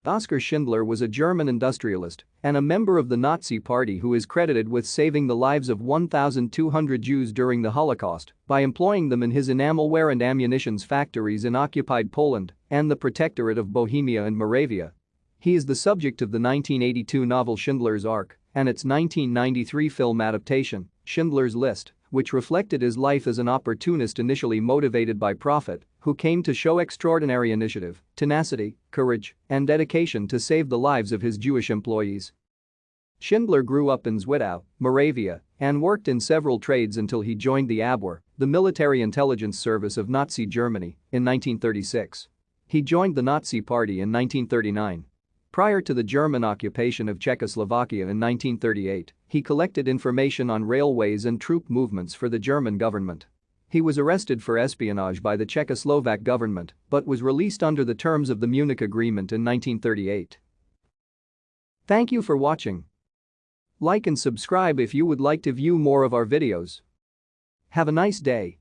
Oskar Schindler was a German industrialist and a member of the Nazi Party who is credited with saving the lives of 1,200 Jews during the Holocaust by employing them in his enamelware and ammunitions factories in occupied Poland and the Protectorate of Bohemia and Moravia. He is the subject of the 1982 novel Schindler's Ark and its 1993 film adaptation, Schindler's List, which reflected his life as an opportunist initially motivated by profit, who came to show extraordinary initiative, tenacity, courage, and dedication to save the lives of his Jewish employees. Schindler grew up in Zwickau, Moravia, and worked in several trades until he joined the Abwehr, the military intelligence service of Nazi Germany, in 1936. He joined the Nazi Party in 1939. Prior to the German occupation of Czechoslovakia in 1938, he collected information on railways and troop movements for the German government. He was arrested for espionage by the Czechoslovak government but was released under the terms of the Munich Agreement in 1938. Thank you for watching. Like and subscribe if you would like to view more of our videos. Have a nice day.